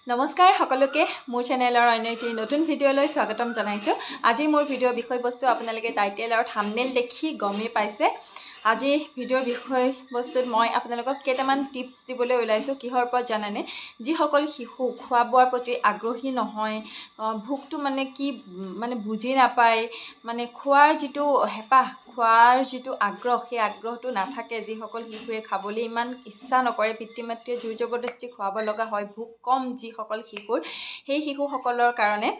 নমস্কাৰ সকলোকে মোৰ চেনেলৰ অন্য এটি নতুন ভিডিঅ'লৈ স্বাগতম জনাইছোঁ। আজি মোৰ ভিডিঅ'ৰ বিষয়বস্তু আপোনালোকে টাইটেল আৰু থাম্বনেইল দেখি গমেই পাইছে। আজি ভিডিঅ'ৰ বিষয়বস্তুত মই আপোনালোকক কেইটামান টিপছ দিবলৈ ওলাইছোঁ। কিহৰ ওপৰত জানেনে? যিসকল শিশু খোৱা বোৱাৰ প্ৰতি আগ্ৰহী নহয়, ভোকটো কি বুজি নাপায়, খোৱাৰ যিটো হেঁপাহ, খোৱাৰ যিটো আগ্ৰহ, সেই আগ্ৰহটো নাথাকে, যিসকল শিশুৱে খাবলৈ ইমান ইচ্ছা নকৰে, পিতৃ মাতৃয়ে জোৰ জবৰদস্তি খুৱাব লগা হয়, ভোক কম যিসকল শিশুৰ, সেই শিশুসকলৰ কাৰণে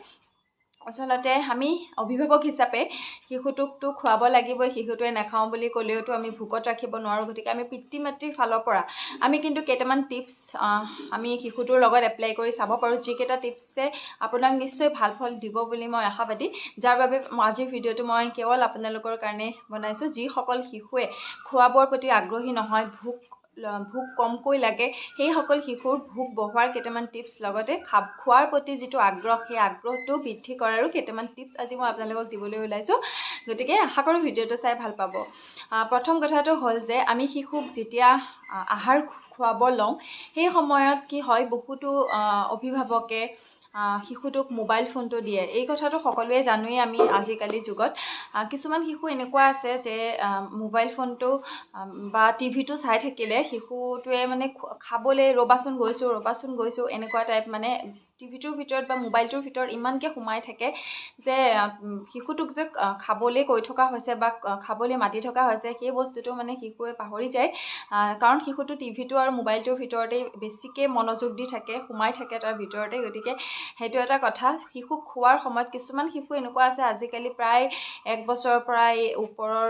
আচলতে আমি অভিভাৱক হিচাপে শিশুটোকতো খুৱাব লাগিবই। শিশুটোৱে নাখাওঁ বুলি ক'লেওতো আমি ভোকত ৰাখিব নোৱাৰোঁ। গতিকে আমি পিতৃ মাতৃৰ ফালৰ পৰা আমি কিন্তু কেইটামান টিপছ আমি শিশুটোৰ লগত এপ্লাই কৰি চাব পাৰোঁ, যিকেইটা টিপছে আপোনাক নিশ্চয় ভাল ফল দিব বুলি মই আশাবাদী। যাৰ বাবে আজিৰ ভিডিঅ'টো মই কেৱল আপোনালোকৰ কাৰণে বনাইছোঁ। যিসকল শিশুৱে খোৱা বোৱাৰ প্ৰতি আগ্ৰহী নহয়, ভোক কমকৈ লাগে, সেইসকল শিশুৰ ভোক বঢ়োৱাৰ কেইটামান টিপছ, লগতে খোৱাৰ প্ৰতি যিটো আগ্ৰহ, সেই আগ্ৰহটো বৃদ্ধি কৰাৰো কেইটামান টিপছ আজি মই আপোনালোকক দিবলৈ ওলাইছোঁ। গতিকে আশা কৰোঁ ভিডিঅ'টো চাই ভাল পাব। প্ৰথম কথাটো হ'ল যে আমি শিশুক যেতিয়া আহাৰ খুৱাব লওঁ, সেই সময়ত কি হয়, বহুতো অভিভাৱকে শিশুটোক মোবাইল ফোনটো দিয়ে। এই কথাটো সকলোৱে জানোৱেই আমি আজিকালিৰ যুগত। কিছুমান শিশু এনেকুৱা আছে যে মোবাইল ফোনটো বা টিভিটো চাই থাকিলে শিশুটোৱে খাবলৈ ৰ'বাচোন গৈছোঁ এনেকুৱা টাইপ, টিভিটোৰ ভিতৰত বা মোবাইলটোৰ ভিতৰত ইমানকৈ সোমাই থাকে যে শিশুটোক যে খাবলৈ কৈ থকা হৈছে বা খাবলৈ মাতি থকা হৈছে, সেই বস্তুটো শিশুৱে পাহৰি যায়। কাৰণ শিশুটো টিভিটো আৰু মোবাইলটোৰ ভিতৰতে বেছিকৈ মনোযোগ দি থাকে, সোমাই থাকে তাৰ ভিতৰতে। গতিকে সেইটো এটা কথা। শিশুক খোৱাৰ সময়ত কিছুমান শিশু এনেকুৱা আছে, আজিকালি প্ৰায় 1 বছৰৰ পৰা ওপৰৰ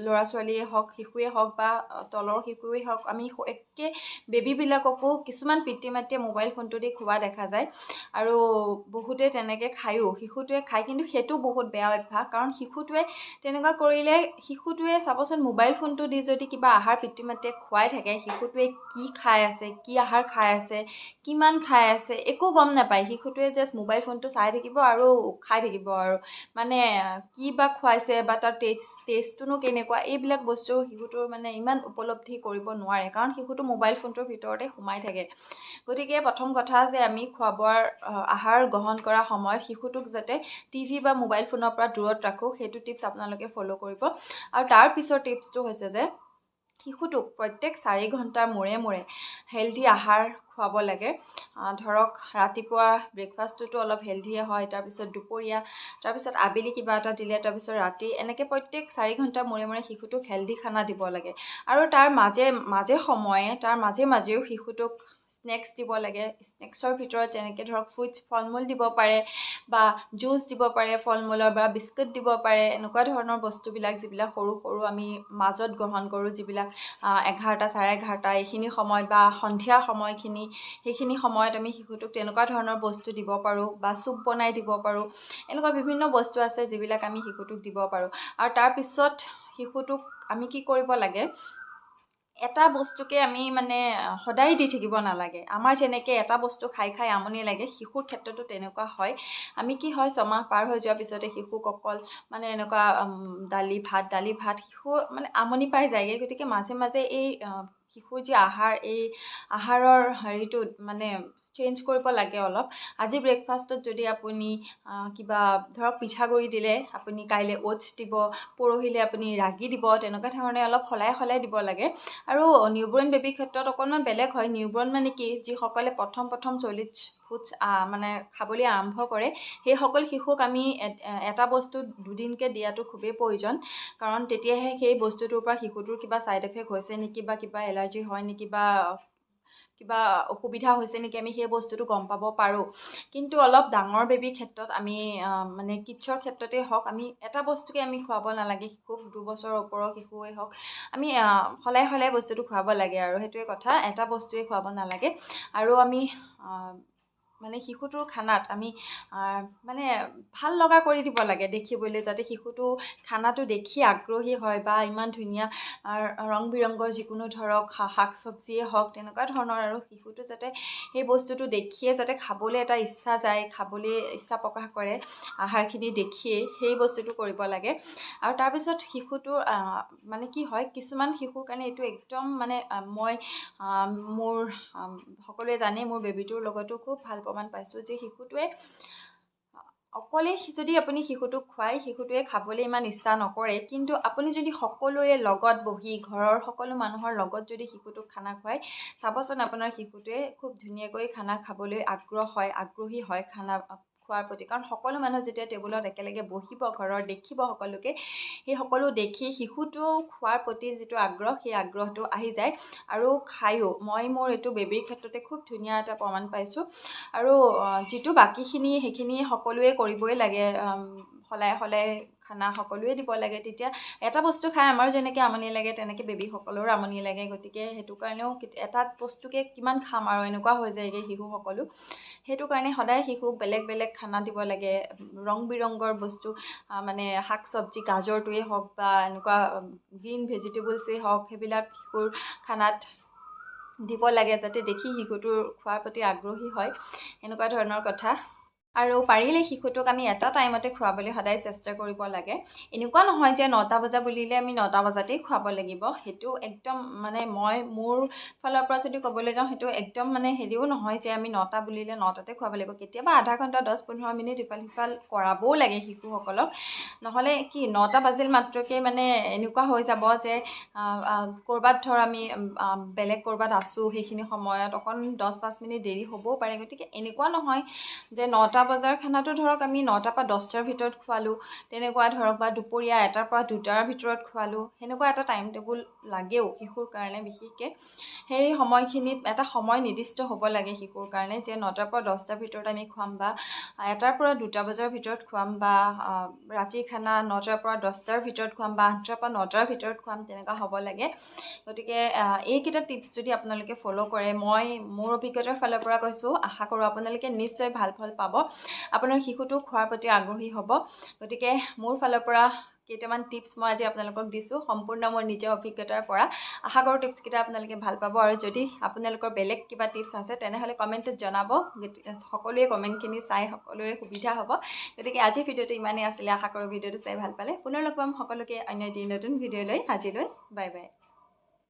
ল'ৰা ছোৱালীয়ে হওক, শিশুৱে হওক বা তলৰ শিশুৱেই হওক, আমি একে বেবীবিলাককো কিছুমান পিতৃ মাতৃয়ে মোবাইল ফোনটো দি খোৱা দেখা যায়। আৰু বহুতে তেনেকৈ খায়ো, শিশুটোৱে খায়, কিন্তু সেইটো বহুত বেয়া অভ্যাস। কাৰণ শিশুটোৱে তেনেকুৱা কৰিলে, শিশুটোৱে চাবচোন, মোবাইল ফোনটো দি যদি কিবা আহাৰ পিতৃ মাতৃয়ে খুৱাই থাকে, শিশুটোৱে কি খাই আছে, কি আহাৰ খাই আছে, কিমান খাই আছে, একো গম নাপায়। শিশুটোৱে জাষ্ট মোবাইল ফোনটো চাই থাকিব আৰু খাই থাকিব, আৰু কি বা খুৱাইছে বা তাৰ টেষ্টটোনো কেনেকুৱা, এইবিলাক বস্তু শিশুটোৰ ইমান উপলব্ধি কৰিব নোৱাৰে, কাৰণ শিশুটো মোবাইল ফোনটোৰ ভিতৰতে সোমাই থাকে। গতিকে প্ৰথম কথা যে আমি খোৱা বোৱাৰ আহাৰ গ্ৰহণ কৰাৰ সময়ত শিশুটোক যাতে টিভি বা মোবাইল ফোনৰ পৰা দূৰত ৰাখোঁ, সেইটো টিপছ আপোনালোকে ফ'ল' কৰিব। আৰু তাৰ পিছৰ টিপছটো হৈছে যে শিশুটোক প্ৰত্যেক 4 ঘণ্টাৰ মূৰে হেল্ডি আহাৰ খুৱাব লাগে। ধৰক ৰাতিপুৱা ব্ৰেকফাষ্টটোতো অলপ হেল্ডিয়ে হয়, তাৰপিছত দুপৰীয়া, তাৰপিছত আবেলি কিবা এটা দিলে, তাৰপিছত ৰাতি, এনেকৈ প্ৰত্যেক 4 ঘণ্টাৰ মূৰে শিশুটোক হেল্ডি খানা দিব লাগে। আৰু তাৰ মাজেও শিশুটোক স্নেক্স দিব লাগে। স্নেক্সৰ ভিতৰত যেনেকৈ ধৰক ফ্ৰুটছ, ফল মূল দিব পাৰে, বা জুচ দিব পাৰে ফল মূলৰ, বা বিস্কুট দিব পাৰে। এনেকুৱা ধৰণৰ বস্তুবিলাক যিবিলাক সৰু আমি মাজত গ্ৰহণ কৰোঁ, যিবিলাক 11টা, 11:30 এইখিনি সময়ত বা সন্ধিয়া সময়খিনি, সেইখিনি সময়ত আমি শিশুটোক তেনেকুৱা ধৰণৰ বস্তু দিব পাৰোঁ, বা চুপ বনাই দিব পাৰোঁ। এনেকুৱা বিভিন্ন বস্তু আছে যিবিলাক আমি শিশুটোক দিব পাৰোঁ। আৰু তাৰপিছত শিশুটোক আমি কি কৰিব লাগে, এটা বস্তুকে আমি সদায় দি থাকিব নালাগে। আমাৰ যেনেকৈ এটা বস্তু খাই আমনি লাগে, শিশুৰ ক্ষেত্ৰতো তেনেকুৱা হয়। আমি কি হয়, 6 মাহ পাৰ হৈ যোৱাৰ পিছতে শিশুক অকল এনেকুৱা দালি ভাত শিশু আমনি পাই যায়গৈ। গতিকে মাজে এই শিশুৰ যি আহাৰ, এই আহাৰৰ হেৰিটো চেঞ্জ কৰিব লাগে অলপ। আজি ব্ৰেকফাষ্টত যদি আপুনি কিবা ধৰক পিঠাগুড়ি দিলে, আপুনি কাইলৈ অ'টছ দিব, পৰহিলৈ আপুনি ৰাগি দিব, তেনেকুৱা ধৰণে অলপ সলাই দিব লাগে। আৰু নিউবৰ্ণ বেবীৰ ক্ষেত্ৰত অকণমান বেলেগ হয়। নিউবৰ্ণ কি, যিসকলে প্ৰথম চলিড ফুডছ খাবলৈ আৰম্ভ কৰে, সেইসকল শিশুক আমি এটা বস্তু 2 দিনকৈ দিয়াটো খুবেই প্ৰয়োজন। কাৰণ তেতিয়াহে সেই বস্তুটোৰ পৰা শিশুটোৰ কিবা ছাইড এফেক্ট হৈছে নেকি, বা কিবা এলাৰ্জি হয় নেকি, বা কিবা অসুবিধা হৈছে নেকি, আমি সেই বস্তুটো গম পাব পাৰোঁ। কিন্তু অলপ ডাঙৰ বেবীৰ ক্ষেত্ৰত আমি কিডছৰ ক্ষেত্ৰতেই হওক, আমি এটা বস্তুকে আমি খুৱাব নালাগে শিশুক। 2 বছৰৰ ওপৰৰ শিশুৱেই হওক, আমি সলাই বস্তুটো খুৱাব লাগে, আৰু সেইটোৱে কথা, এটা বস্তুৱে খুৱাব নালাগে। আৰু আমি শিশুটোৰ খানাত আমি ভাল লগা কৰি দিব লাগে দেখিবলৈ, যাতে শিশুটো খানাটো দেখি আগ্ৰহী হয়, বা ইমান ধুনীয়া ৰং বিৰঙৰ যিকোনো ধৰক শাক চব্জিয়ে হওক, তেনেকুৱা ধৰণৰ, আৰু শিশুটো যাতে সেই বস্তুটো দেখিয়ে যাতে খাবলৈ এটা ইচ্ছা যায়, খাবলৈ ইচ্ছা প্ৰকাশ কৰে আহাৰখিনি দেখিয়ে, সেই বস্তুটো কৰিব লাগে। আৰু তাৰপিছত শিশুটোৰ কি হয়, কিছুমান শিশুৰ কাৰণে এইটো একদম মই মোৰ সকলোৱে জানেই, মোৰ বেবীটোৰ লগতো খুব ভাল প্ৰমাণ পাইছোঁ যে শিশুটোৱে অকলে যদি আপুনি শিশুটোক খুৱায় শিশুটোৱে খাবলৈ ইমান ইচ্ছা নকৰে কিন্তু আপুনি যদি সকলোৰে লগত বহি ঘৰৰ সকলো মানুহৰ লগত যদি শিশুটোক খানা খুৱায় চাবচোন আপোনাৰ শিশুটোৱে খুব ধুনীয়াকৈ খানা খাবলৈ আগ্ৰহী হয় খানা খোৱাৰ প্ৰতি কাৰণ সকলো মানুহ যেতিয়া টেবুলত একেলগে বহিব ঘৰৰ দেখিব সকলোকে সেই সকলো দেখি শিশুটো খোৱাৰ প্ৰতি যিটো আগ্ৰহ সেই আগ্ৰহটো আহি যায় আৰু খায়ো মই মোৰ এইটো বেবীৰ ক্ষেত্ৰতে খুব ধুনীয়া এটা প্ৰমাণ পাইছোঁ আৰু যিটো বাকীখিনি সেইখিনি সকলোৱে কৰিবই লাগে সলাই খানা সকলোৱে দিব লাগে তেতিয়া এটা বস্তু খাই আমাৰ যেনেকৈ আমনি লাগে তেনেকৈ বেবীসকলৰো আমনি লাগে গতিকে সেইটো কাৰণেও এটা বস্তুকে কিমান খাম আৰু এনেকুৱা হৈ যায়গৈ শিশুসকলো সেইটো কাৰণে সদায় শিশুক বেলেগ বেলেগ খানা দিব লাগে ৰং বিৰঙৰ বস্তু মানে শাক চব্জি গাজৰটোৱেই হওক বা এনেকুৱা গ্ৰীণ ভেজিটেবলছেই হওক সেইবিলাক শিশুৰ খানাত দিব লাগে যাতে দেখি শিশুটোৰ খোৱাৰ প্ৰতি আগ্ৰহী হয় এনেকুৱা ধৰণৰ কথা আৰু পাৰিলে শিশুটোক আমি এটা টাইমতে খুৱাবলৈ সদায় চেষ্টা কৰিব লাগে এনেকুৱা নহয় যে 9টা বজা বুলিলে আমি 9টা বজাতেই খুৱাব লাগিব সেইটো একদম মানে মোৰ ফালৰ পৰা যদি ক'বলৈ যাওঁ সেইটো একদম মানে হেৰিও নহয় যে আমি 9টা বুলিলে 9টাতে খুৱাব লাগিব কেতিয়াবা আধা ঘণ্টা 10-15 মিনিট ইফাল সিফাল কৰাবও লাগে শিশুসকলক নহ'লে কি 9টা বাজিল মাত্ৰকে মানে এনেকুৱা হৈ যাব যে ক'ৰবাত ধৰ আমি বেলেগ ক'ৰবাত আছোঁ সেইখিনি সময়ত অকণ 10-5 মিনিট দেৰি হ'বও পাৰে গতিকে এনেকুৱা নহয় যে 9টা বজাৰ খানাটো ধৰক আমি 9টাৰ পৰা 10টাৰ ভিতৰত খোৱালোঁ তেনেকুৱা ধৰক বা দুপৰীয়া 1টাৰ পৰা 2টাৰ ভিতৰত খোৱালোঁ সেনেকুৱা এটা টাইম টেবুল লাগেও শিশুৰ কাৰণে বিশেষকৈ সেই সময়খিনিত এটা সময় নিৰ্দিষ্ট হ'ব লাগে শিশুৰ কাৰণে যে 9টাৰ পৰা 10টাৰ ভিতৰত আমি খুৱাম বা 1টাৰ পৰা 2টা বজাৰ ভিতৰত খুৱাম বা ৰাতিৰ খানা 9টাৰ পৰা 10টাৰ ভিতৰত খুৱাম বা 8টাৰ পৰা 9টাৰ ভিতৰত খুৱাম তেনেকুৱা হ'ব লাগে গতিকে এইকেইটা টিপছ যদি আপোনালোকে ফ'ল' কৰে মই মোৰ অভিজ্ঞতাৰ ফালৰ পৰা কৈছোঁ আশা কৰোঁ আপোনালোকে নিশ্চয় ভাল ফল পাব আপোনাৰ শিশুটো খোৱাৰ প্ৰতি আগ্ৰহী হ'ব গতিকে মোৰ ফালৰ পৰা কেইটামান টিপছ মই আজি আপোনালোকক দিছোঁ সম্পূৰ্ণ মোৰ নিজৰ অভিজ্ঞতাৰ পৰা আশা কৰোঁ টিপছকেইটা আপোনালোকে ভাল পাব আৰু যদি আপোনালোকৰ বেলেগ কিবা টিপছ আছে তেনেহ'লে কমেণ্টত জনাব সকলোৱে কমেণ্টখিনি চাই সকলোৰে সুবিধা হ'ব গতিকে আজি ভিডিঅ'টো ইমানেই আছিলে আশা কৰোঁ ভিডিঅ'টো চাই ভাল পালে পুনৰ লগ পাম সকলোকে অন্য এটি নতুন ভিডিঅ' লৈ আজিলৈ বাই বাই